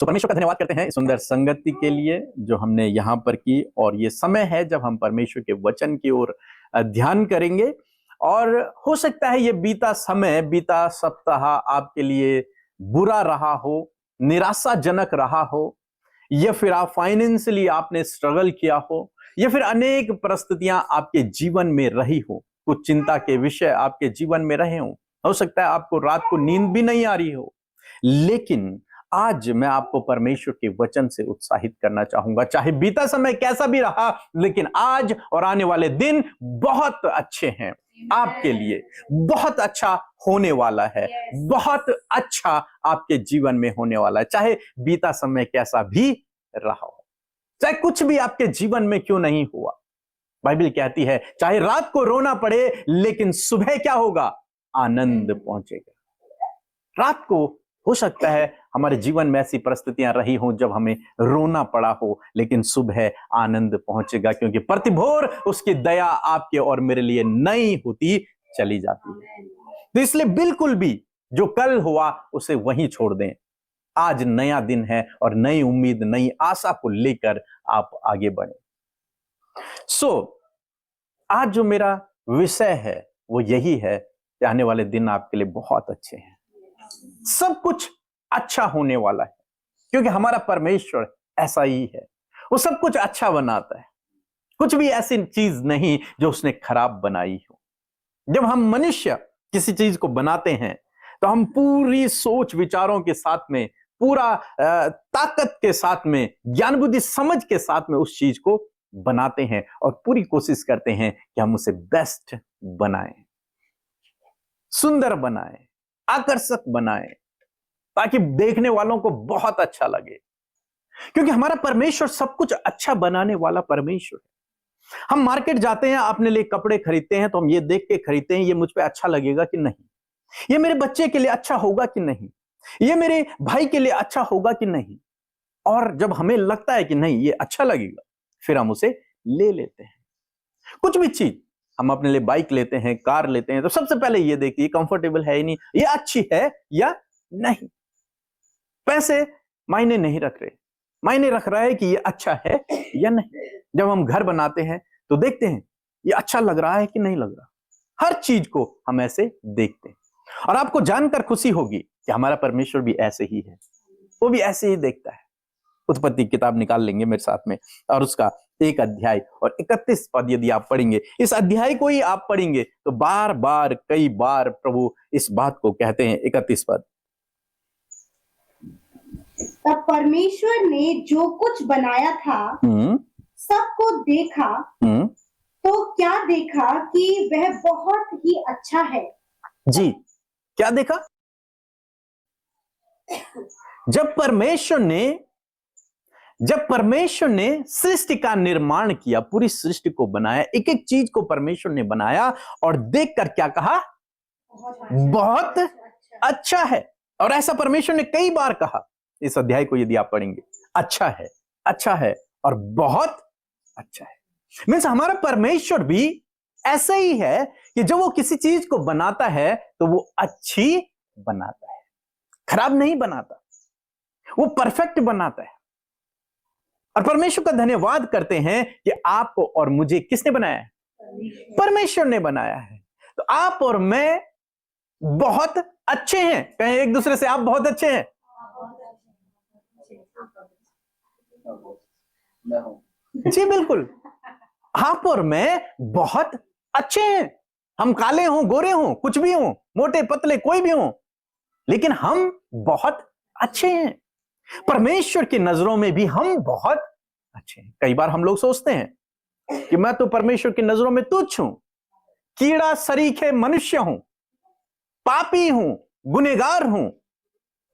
तो परमेश्वर का धन्यवाद करते हैं इस सुंदर संगति के लिए जो हमने यहाँ पर की, और ये समय है जब हम परमेश्वर के वचन की ओर ध्यान करेंगे। और हो सकता है ये बीता समय, बीता सप्ताह आपके लिए बुरा रहा हो, निराशाजनक रहा हो, या फिर आप फाइनेंशियली आपने स्ट्रगल किया हो, या फिर अनेक परिस्थितियां आपके जीवन में रही हो, कुछ चिंता के विषय आपके जीवन में रहे हो सकता है आपको रात को नींद भी नहीं आ रही हो। लेकिन आज मैं आपको परमेश्वर के वचन से उत्साहित करना चाहूंगा। चाहे बीता समय कैसा भी रहा, लेकिन आज और आने वाले दिन बहुत अच्छे हैं आपके लिए। बहुत अच्छा होने वाला है, बहुत अच्छा आपके जीवन में होने वाला है। चाहे बीता समय कैसा भी रहा हो, चाहे कुछ भी आपके जीवन में क्यों नहीं हुआ, बाइबल कहती है चाहे रात को रोना पड़े, लेकिन सुबह क्या होगा? आनंद पहुंचेगा। रात को हो सकता है हमारे जीवन में ऐसी परिस्थितियां रही हों जब हमें रोना पड़ा हो, लेकिन सुबह आनंद पहुंचेगा, क्योंकि प्रतिभोर उसकी दया आपके और मेरे लिए नई होती चली जाती है। तो इसलिए बिल्कुल भी जो कल हुआ उसे वहीं छोड़ दें। आज नया दिन है और नई उम्मीद, नई आशा को लेकर आप आगे बढ़े। आज जो मेरा विषय है वो यही है कि आने वाले दिन आपके लिए बहुत अच्छे हैं। सब कुछ अच्छा होने वाला है, क्योंकि हमारा परमेश्वर ऐसा ही है। वो सब कुछ अच्छा बनाता है। कुछ भी ऐसी चीज नहीं जो उसने खराब बनाई हो। जब हम मनुष्य किसी चीज को बनाते हैं तो हम पूरी सोच विचारों के साथ में, पूरा ताकत के साथ में, ज्ञान बुद्धि समझ के साथ में उस चीज को बनाते हैं और पूरी कोशिश करते हैं कि हम उसे बेस्ट बनाएं, सुंदर बनाएं, आकर्षक बनाएं, ताकि देखने वालों को बहुत अच्छा लगे। क्योंकि हमारा परमेश्वर सब कुछ अच्छा बनाने वाला परमेश्वर है। हम मार्केट जाते हैं, अपने लिए कपड़े खरीदते हैं तो हम ये देख के खरीदते हैं ये मुझ पे अच्छा लगेगा कि नहीं, ये मेरे बच्चे के लिए अच्छा होगा कि नहीं, ये मेरे भाई के लिए अच्छा होगा कि नहीं। और जब हमें लगता है कि नहीं ये अच्छा लगेगा, फिर हम उसे ले लेते हैं। कुछ भी चीज हम अपने लिए, बाइक लेते हैं, कार लेते हैं, तो सबसे पहले ये देखिए कंफर्टेबल है ही नहीं, ये अच्छी है या नहीं। पैसे मायने नहीं रख रहे, मायने रख रहा है कि ये अच्छा है या नहीं। जब हम घर बनाते हैं तो देखते हैं ये अच्छा लग रहा है कि नहीं लग रहा। हर चीज को हम ऐसे देखते हैं। और आपको जानकर खुशी होगी कि हमारा परमेश्वर भी ऐसे ही है, वो भी ऐसे ही देखता है। उत्पत्ति किताब निकाल लेंगे मेरे साथ में, और उसका 1 अध्याय और 31 पद यदि आप पढ़ेंगे, इस अध्याय को ही आप पढ़ेंगे तो बार बार, कई बार प्रभु इस बात को कहते हैं। 31 पद, तब परमेश्वर ने जो कुछ बनाया था सबको देखा, तो क्या देखा कि वह बहुत ही अच्छा है। जी, क्या देखा? जब परमेश्वर ने सृष्टि का निर्माण किया, पूरी सृष्टि को बनाया, एक एक चीज को परमेश्वर ने बनाया और देखकर क्या कहा? बहुत अच्छा है। और ऐसा परमेश्वर ने कई बार कहा। इस अध्याय को यदि आप पढ़ेंगे, अच्छा है, अच्छा है और बहुत अच्छा है। मीन्स हमारा परमेश्वर भी ऐसा ही है कि जब वो किसी चीज को बनाता है तो वो अच्छी बनाता है, खराब नहीं बनाता, वो परफेक्ट बनाता है। और परमेश्वर का धन्यवाद करते हैं कि आपको और मुझे किसने बनाया है? परमेश्वर ने बनाया है। तो आप और मैं बहुत अच्छे हैं। कहें एक दूसरे से, आप बहुत अच्छे हैं। जी बिल्कुल, आप और मैं बहुत अच्छे हैं। हम काले हों, गोरे हों, कुछ भी हों, मोटे पतले कोई भी हों, लेकिन हम बहुत अच्छे हैं। परमेश्वर की नजरों में भी हम बहुत अच्छे हैं। कई बार हम लोग सोचते हैं कि मैं तो परमेश्वर की नजरों में तुच्छ हूं, कीड़ा सरीखे मनुष्य हूं, पापी हूं, गुनहगार हूं,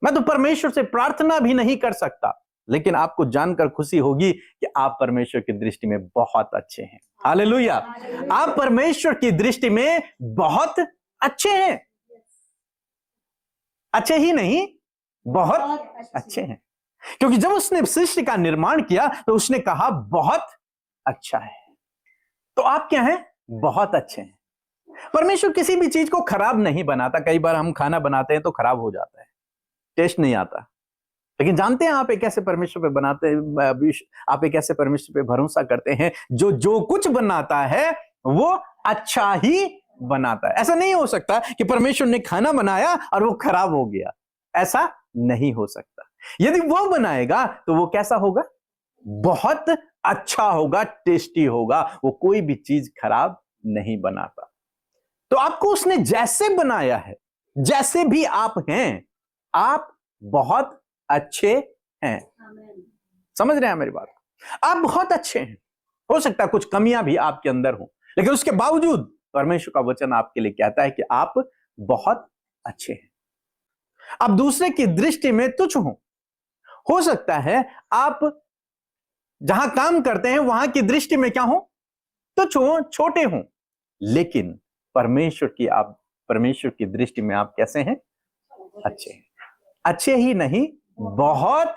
मैं तो परमेश्वर से प्रार्थना भी नहीं कर सकता। लेकिन आपको जानकर खुशी होगी कि आप परमेश्वर की दृष्टि में बहुत अच्छे हैं। हालेलुया! आप परमेश्वर की दृष्टि में बहुत अच्छे हैं। अच्छे ही नहीं, बहुत अच्छे हैं। क्योंकि जब उसने सृष्टि का निर्माण किया तो उसने कहा बहुत अच्छा है। तो आप क्या हैं? बहुत अच्छे हैं। परमेश्वर किसी भी चीज को खराब नहीं बनाता। कई बार हम खाना बनाते हैं तो खराब हो जाता है, टेस्ट नहीं आता। लेकिन जानते हैं आप एक ऐसे परमेश्वर पे बनाते हैं, आप एक ऐसे परमेश्वर पे भरोसा करते हैं जो जो कुछ बनाता है वो अच्छा ही बनाता है। ऐसा नहीं हो सकता कि परमेश्वर ने खाना बनाया और वो खराब हो गया, ऐसा नहीं हो सकता। यदि वो बनाएगा तो वो कैसा होगा? बहुत अच्छा होगा, टेस्टी होगा। वो कोई भी चीज खराब नहीं बनाता। तो आपको उसने जैसे बनाया है, जैसे भी आप हैं, आप बहुत अच्छे हैं। समझ रहे हैं मेरी बात? आप बहुत अच्छे हैं। हो सकता है कुछ कमियां भी आपके अंदर हो, लेकिन उसके बावजूद परमेश्वर का वचन आपके लिए कहता है कि आप बहुत अच्छे हैं। आप दूसरे की दृष्टि में तुच्छ हो सकता है आप जहां काम करते हैं वहां की दृष्टि में क्या हो? तुच्छ हो, छोटे हो, लेकिन परमेश्वर की दृष्टि में आप कैसे हैं? अच्छे हैं। अच्छे ही नहीं, बहुत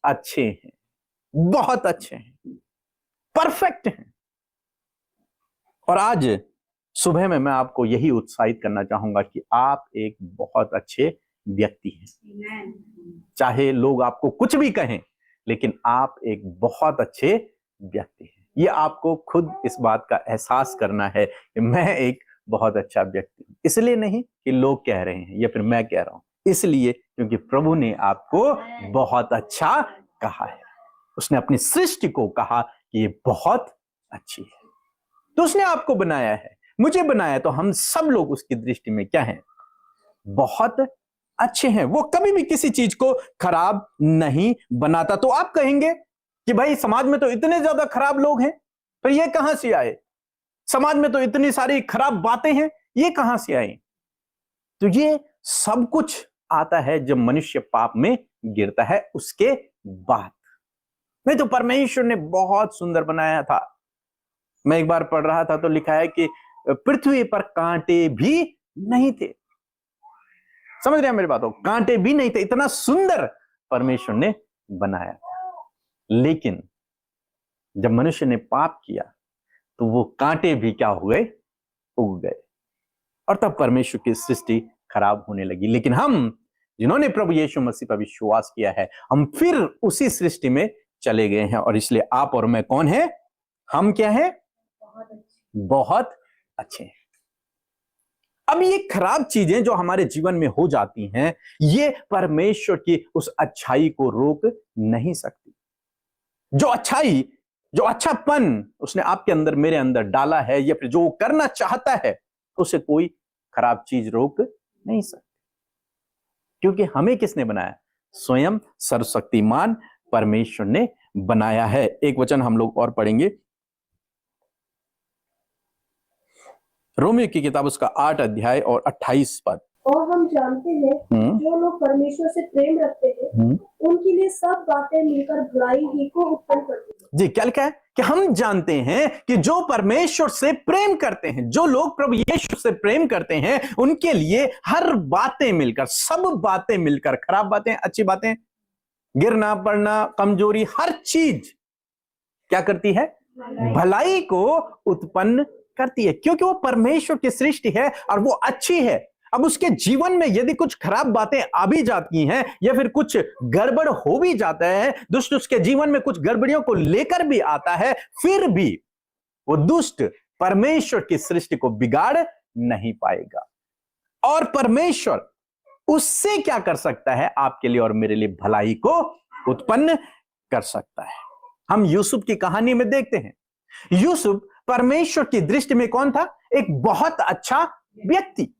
अच्छे हैं, बहुत अच्छे हैं, परफेक्ट हैं। और आज सुबह में मैं आपको यही उत्साहित करना चाहूंगा कि आप एक बहुत अच्छे व्यक्ति हैं। चाहे लोग आपको कुछ भी कहें, लेकिन आप एक बहुत अच्छे व्यक्ति हैं। ये आपको खुद इस बात का एहसास करना है कि मैं एक बहुत अच्छा व्यक्ति हूं। इसलिए नहीं कि लोग कह रहे हैं या फिर मैं कह रहा हूं, इसलिए क्योंकि प्रभु ने आपको बहुत अच्छा कहा है। उसने अपनी सृष्टि को कहा कि ये बहुत अच्छी है। तो उसने आपको बनाया है, मुझे बनाया, तो हम सब लोग उसकी दृष्टि में क्या हैं? बहुत अच्छे हैं। वो कभी भी किसी चीज को खराब नहीं बनाता। तो आप कहेंगे कि भाई समाज में तो इतने ज्यादा खराब लोग हैं, तो ये कहां से आए? समाज में तो इतनी सारी खराब बातें हैं, ये कहां से आई? तो ये सब कुछ आता है जब मनुष्य पाप में गिरता है, उसके बाद। नहीं तो परमेश्वर ने बहुत सुंदर बनाया था। मैं एक बार पढ़ रहा था तो लिखा है कि पृथ्वी पर कांटे भी नहीं थे। समझ रहे हैं मेरी बातों? कांटे भी नहीं थे, इतना सुंदर परमेश्वर ने बनाया था। लेकिन जब मनुष्य ने पाप किया तो वो कांटे भी क्या हुए? उग गए, और तब परमेश्वर की सृष्टि खराब होने लगी। लेकिन हम जिन्होंने प्रभु यीशु मसीह पर विश्वास किया है, हम फिर उसी सृष्टि में चले गए हैं। और इसलिए आप और मैं कौन है? हम क्या है? बहुत अच्छे हैं। अब ये खराब चीजें जो हमारे जीवन में हो जाती हैं, ये परमेश्वर की उस अच्छाई को रोक नहीं सकती। जो अच्छापन उसने आपके अंदर, मेरे अंदर डाला है, या फिर जो वो करना चाहता है, उसे कोई खराब चीज रोक नहीं सकती। क्योंकि हमें किसने बनाया? स्वयं सर्वशक्तिमान परमेश्वर ने बनाया है। एक वचन हम लोग और पढ़ेंगे, रोमियो की किताब उसका 8 अध्याय और 28 पद। और हम जानते हैं जो लोग परमेश्वर से प्रेम रखते हैं उनके लिए सब बातें मिलकर भलाई ही को उत्पन्न करती हैं। जी, क्या लिखा है? कि हम जानते हैं कि जो परमेश्वर से प्रेम करते हैं, जो लोग प्रभु यीशु से प्रेम करते हैं, उनके लिए हर बातें मिलकर, सब बातें मिलकर, खराब बातें, अच्छी बातें, गिरना पड़ना, कमजोरी, हर चीज क्या करती है? भलाई को उत्पन्न करती है। क्योंकि वो परमेश्वर की सृष्टि है और वो अच्छी है। अब उसके जीवन में यदि कुछ खराब बातें आ भी जाती हैं, या फिर कुछ गड़बड़ हो भी जाता है, दुष्ट उसके जीवन में कुछ गड़बड़ियों को लेकर भी आता है, फिर भी वो दुष्ट परमेश्वर की सृष्टि को बिगाड़ नहीं पाएगा। और परमेश्वर उससे क्या कर सकता है? आपके लिए और मेरे लिए भलाई को उत्पन्न कर सकता है। हम यूसुफ की कहानी में देखते हैं, यूसुफ परमेश्वर की दृष्टि में कौन था? एक बहुत अच्छा व्यक्ति,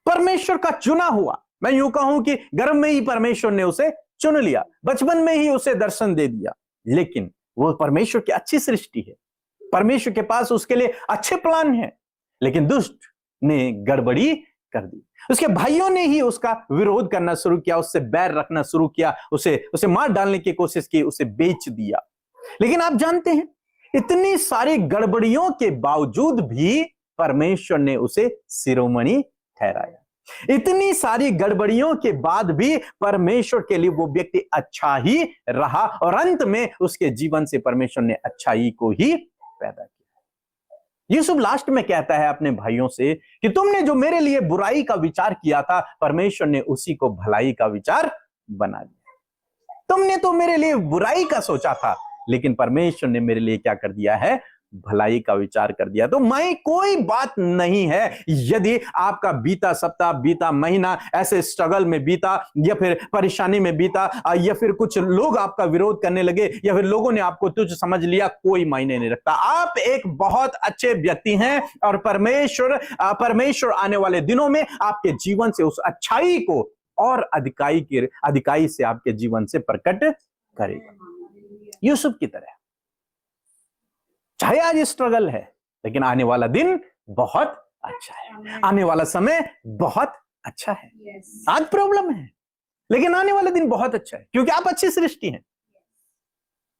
परमेश्वर का चुना हुआ। मैं यूं कहूं कि गर्भ में ही परमेश्वर ने उसे चुन लिया, बचपन में ही उसे दर्शन दे दिया। लेकिन वो परमेश्वर की अच्छी सृष्टि है, परमेश्वर के पास उसके लिए अच्छे प्लान हैं, लेकिन दुष्ट ने गड़बड़ी कर दी। उसके भाइयों ने ही उसका विरोध करना शुरू किया, उससे बैर रखना शुरू किया, उसे मार डालने की कोशिश की, उसे बेच दिया। लेकिन आप जानते हैं, इतनी सारी गड़बड़ियों के बावजूद भी परमेश्वर ने उसे शिरोमणि ठहराया। इतनी सारी गड़बड़ियों के बाद भी परमेश्वर के लिए वो व्यक्ति अच्छा ही रहा, और अंत में उसके जीवन से परमेश्वर ने अच्छाई को ही पैदा किया। यूसुफ लास्ट में कहता है अपने भाइयों से कि तुमने जो मेरे लिए बुराई का विचार किया था, परमेश्वर ने उसी को भलाई का विचार बना दिया। तुमने तो मेरे लिए बुराई का सोचा था, लेकिन परमेश्वर ने मेरे लिए क्या कर दिया है, भलाई का विचार कर दिया। तो मैं कोई बात नहीं है यदि आपका बीता सप्ताह, बीता महीना ऐसे स्ट्रगल में बीता, या फिर परेशानी में बीता, या फिर कुछ लोग आपका विरोध करने लगे, या फिर लोगों ने आपको तुच्छ समझ लिया, कोई मायने नहीं रखता। आप एक बहुत अच्छे व्यक्ति हैं और परमेश्वर आने वाले दिनों में आपके जीवन से उस अच्छाई को और अधिकाई से आपके जीवन से प्रकट करेगा, यूसुफ की तरह। चाहे आज स्ट्रगल है, लेकिन आने वाला दिन बहुत अच्छा है, आने वाला समय बहुत अच्छा है। आज प्रॉब्लम है, लेकिन आने वाला दिन बहुत अच्छा है, क्योंकि आप अच्छी सृष्टि हैं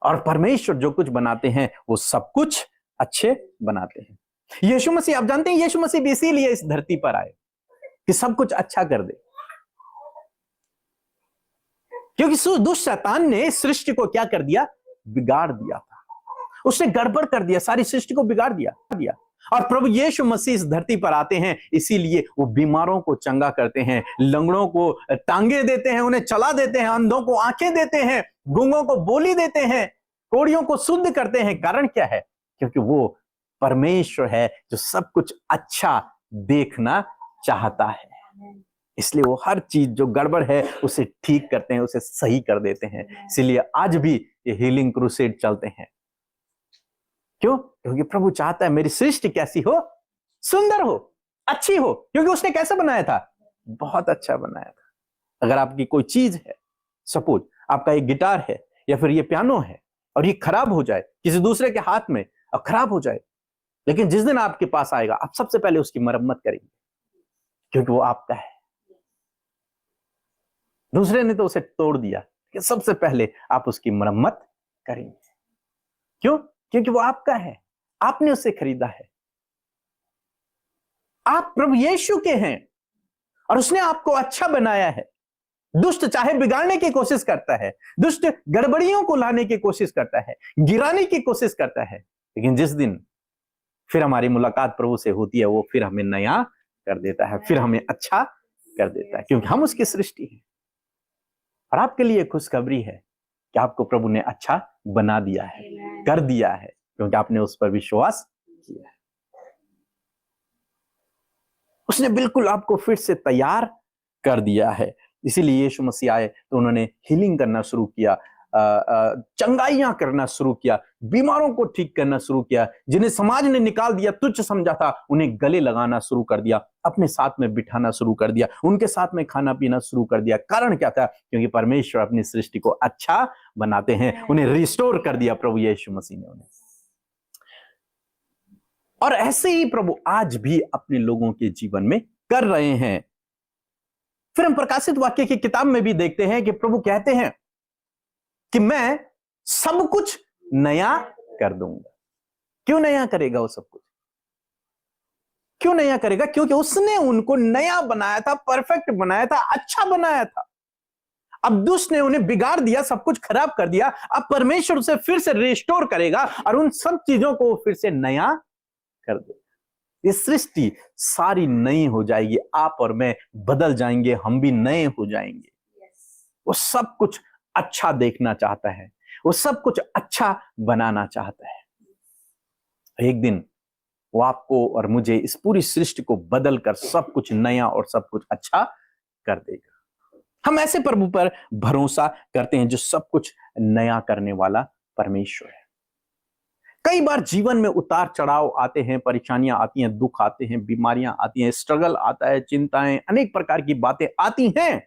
और परमेश्वर जो कुछ बनाते हैं वो सब कुछ अच्छे बनाते हैं। यीशु मसीह, आप जानते हैं यीशु मसीह भी इसीलिए इस धरती पर आए कि सब कुछ अच्छा कर दे, क्योंकि दुष्ट शैतान ने सृष्टि को क्या कर दिया, बिगाड़ दिया था। उसने गड़बड़ कर दिया, सारी सृष्टि को बिगाड़ दिया। और प्रभु यीशु मसीह इस धरती पर आते हैं, इसीलिए वो बीमारों को चंगा करते हैं, लंगड़ों को टांगे देते हैं, उन्हें चला देते हैं, अंधों को आंखें देते हैं, गूंगों को बोली देते हैं, कोढ़ियों को शुद्ध करते हैं। कारण क्या है? क्योंकि वो परमेश्वर है जो सब कुछ अच्छा देखना चाहता है। इसलिए वो हर चीज जो गड़बड़ है उसे ठीक करते हैं, उसे सही कर देते हैं। इसलिए आज भी ये हीलिंग क्रूसेड चलते हैं। क्यों? क्योंकि प्रभु चाहता है मेरी सृष्टि कैसी हो, सुंदर हो, अच्छी हो, क्योंकि उसने कैसा बनाया था, बहुत अच्छा बनाया था। अगर आपकी कोई चीज है, सपोज आपका एक गिटार है या फिर ये पियानो है, और ये खराब हो जाए किसी दूसरे के हाथ में और खराब हो जाए, लेकिन जिस दिन आपके पास आएगा आप सबसे पहले उसकी मरम्मत करेंगे, क्योंकि वो आपका है। दूसरे ने तो उसे तोड़ दिया, कि सबसे पहले आप उसकी मरम्मत करेंगे। क्यों? क्योंकि वो आपका है, आपने उसे खरीदा है। आप प्रभु यीशु के हैं और उसने आपको अच्छा बनाया है। दुष्ट चाहे बिगाड़ने की कोशिश करता है, दुष्ट गड़बड़ियों को लाने की कोशिश करता है, गिराने की कोशिश करता है, लेकिन जिस दिन फिर हमारी मुलाकात प्रभु से होती है, वो फिर हमें नया कर देता है, फिर हमें अच्छा कर देता है, क्योंकि हम उसकी सृष्टि हैं। और आपके लिए खुशखबरी है कि आपको प्रभु ने अच्छा बना दिया है, कर दिया है, क्योंकि आपने उस पर विश्वास किया है। उसने बिल्कुल आपको फिर से तैयार कर दिया है। इसीलिए यीशु मसीह आए तो उन्होंने हीलिंग करना शुरू किया, चंगाइयां करना शुरू किया, बीमारों को ठीक करना शुरू किया, जिन्हें समाज ने निकाल दिया, तुच्छ समझा था, उन्हें गले लगाना शुरू कर दिया, अपने साथ में बिठाना शुरू कर दिया, उनके साथ में खाना पीना शुरू कर दिया। कारण क्या था? क्योंकि परमेश्वर अपनी सृष्टि को अच्छा बनाते हैं। उन्हें रिस्टोर कर दिया प्रभु यीशु मसीह ने उन्हें। और ऐसे ही प्रभु आज भी अपने लोगों के जीवन में कर रहे हैं। फिर हम प्रकाशित वाक्य की किताब में भी देखते हैं कि प्रभु कहते हैं कि मैं सब कुछ नया कर दूंगा। क्यों नया करेगा वो सब कुछ? क्यों नया करेगा? क्योंकि उसने उनको नया बनाया था, परफेक्ट बनाया था, अच्छा बनाया था। अब दुष्ट ने उन्हें बिगाड़ दिया, सब कुछ खराब कर दिया। अब परमेश्वर उसे फिर से रिस्टोर करेगा और उन सब चीजों को फिर से नया कर देगा। ये सृष्टि सारी नई हो जाएगी, आप और मैं बदल जाएंगे, हम भी नए हो जाएंगे। वो सब कुछ अच्छा देखना चाहता है, वो सब कुछ अच्छा बनाना चाहता है। एक दिन वो आपको और मुझे, इस पूरी सृष्टि को बदल कर सब कुछ नया और सब कुछ अच्छा कर देगा। हम ऐसे प्रभु पर भरोसा करते हैं जो सब कुछ नया करने वाला परमेश्वर है। कई बार जीवन में उतार चढ़ाव आते हैं, परेशानियां आती हैं, दुख आते हैं, बीमारियां आती हैं, स्ट्रगल आता है, चिंताएं, अनेक प्रकार की बातें आती हैं,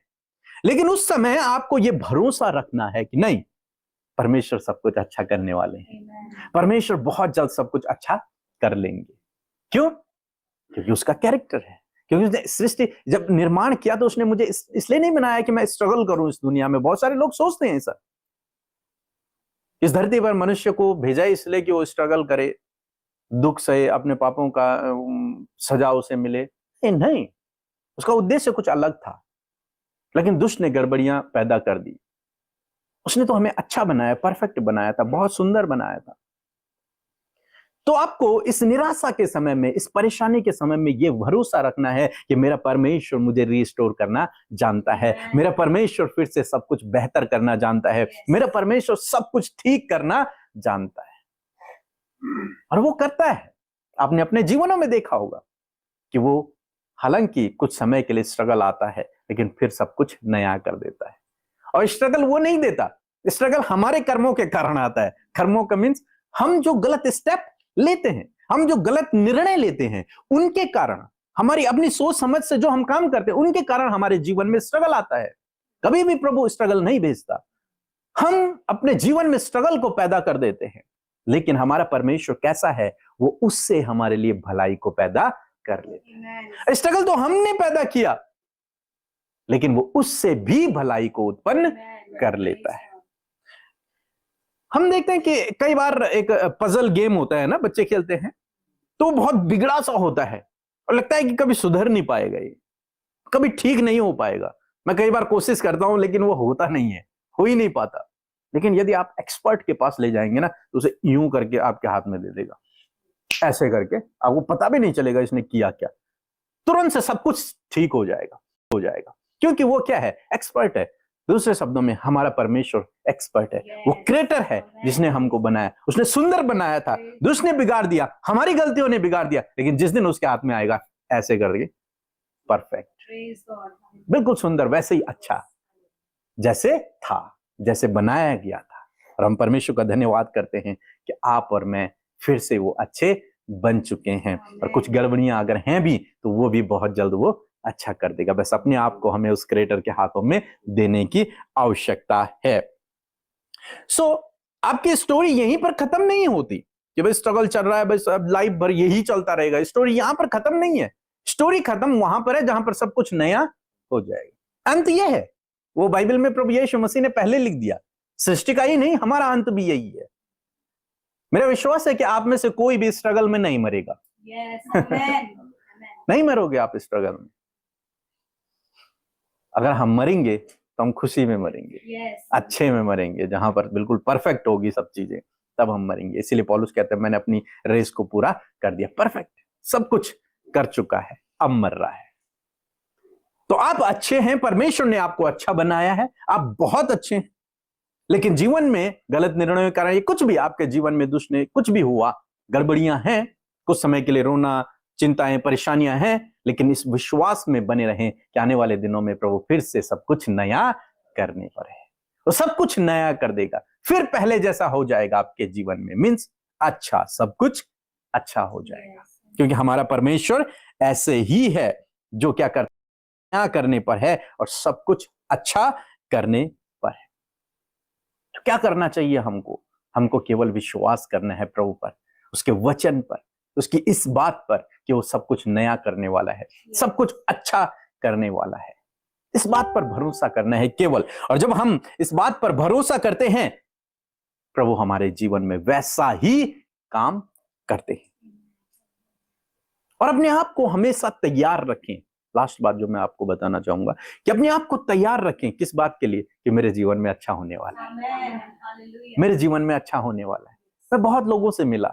लेकिन उस समय आपको यह भरोसा रखना है कि नहीं, परमेश्वर सब कुछ अच्छा करने वाले हैं। परमेश्वर बहुत जल्द सब कुछ अच्छा कर लेंगे। क्यों? क्योंकि उसका कैरेक्टर है। क्योंकि उसने सृष्टि जब निर्माण किया तो उसने मुझे इसलिए नहीं बनाया कि मैं स्ट्रगल करूं इस दुनिया में। बहुत सारे लोग सोचते हैं सर, इस धरती पर मनुष्य को भेजा इसलिए कि वो स्ट्रगल करे, दुख सहे, अपने पापों का सजा उसे मिले। नहीं, उसका उद्देश्य कुछ अलग था, लेकिन दुष्ट ने गड़बड़ियां पैदा कर दी। उसने तो हमें अच्छा बनाया, परफेक्ट बनाया था, बहुत सुंदर बनाया था। तो आपको इस निराशा के समय में, इस परेशानी के समय में यह भरोसा रखना है कि मेरा परमेश्वर मुझे रिस्टोर करना जानता है, मेरा परमेश्वर फिर से सब कुछ बेहतर करना जानता है, मेरा परमेश्वर सब कुछ ठीक करना जानता है और वो करता है। आपने अपने जीवनों में देखा होगा कि वो हालांकि कुछ समय के लिए स्ट्रगल आता है लेकिन फिर सब कुछ नया कर देता है। और स्ट्रगल वो नहीं देता, स्ट्रगल हमारे कर्मों के कारण आता है। कर्मों का मीन्स हम जो गलत स्टेप लेते हैं, हम जो गलत निर्णय लेते हैं, उनके कारण, हमारी अपनी सोच समझ से जो हम काम करते हैं उनके कारण हमारे जीवन में स्ट्रगल आता है। कभी भी प्रभु स्ट्रगल नहीं भेजता, हम अपने जीवन में स्ट्रगल को पैदा कर देते हैं। लेकिन हमारा परमेश्वर कैसा है, वो उससे हमारे लिए भलाई को पैदा कर लेता है। स्ट्रगल तो हमने पैदा किया लेकिन वो उससे भी भलाई को उत्पन्न कर लेता है। हम देखते हैं कि कई बार एक पजल गेम होता है ना, बच्चे खेलते हैं तो बहुत बिगड़ा सा होता है और लगता है कि कभी सुधर नहीं पाएगा, ये कभी ठीक नहीं हो पाएगा। मैं कई बार कोशिश करता हूं लेकिन वो होता नहीं है, हो ही नहीं पाता। लेकिन यदि आप एक्सपर्ट के पास ले जाएंगे ना तो उसे यूं करके आपके हाथ में दे देगा, ऐसे करके आपको पता भी नहीं चलेगा इसने किया क्या, तुरंत से सब कुछ ठीक हो जाएगा क्योंकि वो क्या है, एक्सपर्ट है। दूसरे शब्दों में हमारा परमेश्वर एक्सपर्ट है, वो क्रिएटर है जिसने हमको बनाया, उसने सुंदर बनाया था, दूसरे बिगाड़ दिया, हमारी गलतियों ने बिगाड़ दिया, लेकिन जिस दिन उसके हाथ में आएगा ऐसे करके परफेक्ट, बिल्कुल सुंदर, वैसे ही अच्छा जैसे था, जैसे बनाया गया था। और हम परमेश्वर का धन्यवाद करते हैं कि आप और मैं फिर से वो अच्छे बन चुके हैं और कुछ गड़बड़ियां अगर हैं भी तो वो भी बहुत जल्द वो अच्छा कर देगा। बस अपने आप को हमें उस क्रिएटर के हाथों में देने की आवश्यकता है। आपकी स्टोरी यहीं पर खत्म नहीं होती कि भाई स्ट्रगल चल रहा है, बस अब लाइफ भर यही चलता रहेगा। स्टोरी यहां पर खत्म नहीं है, स्टोरी खत्म वहां पर है जहां पर सब कुछ नया हो जाएगा। अंत यह है, वो बाइबल में प्रभु यीशु मसीह ने पहले लिख दिया, सृष्टि का ही नहीं हमारा अंत भी यही है। मेरा विश्वास है कि आप में से कोई भी स्ट्रगल में नहीं मरेगा। नहीं मरोगे आप स्ट्रगल में। अगर हम मरेंगे तो हम खुशी में मरेंगे, अच्छे में मरेंगे, जहां पर बिल्कुल परफेक्ट होगी सब चीजें, तब हम मरेंगे। इसीलिए पौलुस कहते हैं मैंने अपनी रेस को पूरा कर दिया, परफेक्ट, सब कुछ कर चुका है, अब मर रहा है। तो आप अच्छे हैं, परमेश्वर ने आपको अच्छा बनाया है, आप बहुत अच्छे हैं। लेकिन जीवन में गलत निर्णयों के कारण कुछ भी आपके जीवन में दुष्ट कुछ भी हुआ, गड़बड़ियां हैं, कुछ समय के लिए रोना, चिंताएं, परेशानियां हैं, लेकिन इस विश्वास में बने रहें कि आने वाले दिनों में प्रभु फिर से सब कुछ नया करने पर है। वो सब कुछ नया कर देगा, फिर पहले जैसा हो जाएगा आपके जीवन में, मीन्स अच्छा, सब कुछ अच्छा हो जाएगा। क्योंकि हमारा परमेश्वर ऐसे ही है जो क्या करता है, नया करने पर है और सब कुछ अच्छा करने पर है। तो क्या करना चाहिए हमको केवल विश्वास करना है प्रभु पर, उसके वचन पर, उसकी इस बात पर कि वो सब कुछ नया करने वाला है, सब कुछ अच्छा करने वाला है। इस बात पर भरोसा करना है केवल। और जब हम इस बात पर भरोसा करते हैं, प्रभु हमारे जीवन में वैसा ही काम करते हैं। और अपने आप को हमेशा तैयार रखें। लास्ट बात जो मैं आपको बताना चाहूंगा कि अपने आप को तैयार रखें, किस बात के लिए, कि मेरे जीवन में अच्छा होने वाला है, मेरे जीवन में अच्छा होने वाला है। मैं बहुत लोगों से मिला,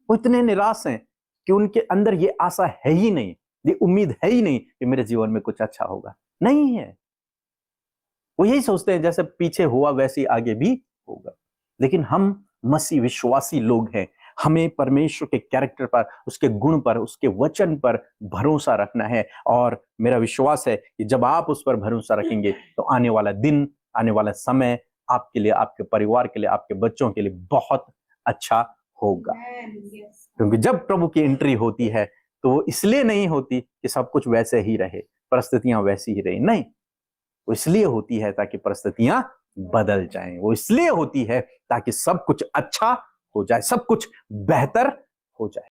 वो इतने निराश हैं कि उनके अंदर ये आशा है ही नहीं, ये उम्मीद है ही नहीं कि मेरे जीवन में कुछ अच्छा होगा। नहीं है, वो यही सोचते हैं जैसे पीछे हुआ वैसे आगे भी होगा। लेकिन हम मसीह विश्वासी लोग हैं, हमें परमेश्वर के कैरेक्टर पर, उसके गुण पर, उसके वचन पर भरोसा रखना है। और मेरा विश्वास है कि जब आप उस पर भरोसा रखेंगे तो आने वाला दिन, आने वाला समय आपके लिए, आपके परिवार के लिए, आपके बच्चों के लिए बहुत अच्छा होगा। क्योंकि जब प्रभु की एंट्री होती है तो वो इसलिए नहीं होती कि सब कुछ वैसे ही रहे, परिस्थितियां वैसी ही रही, नहीं, वो इसलिए होती है ताकि परिस्थितियां बदल जाएं। वो इसलिए होती है ताकि सब कुछ अच्छा हो जाए, सब कुछ बेहतर हो जाए।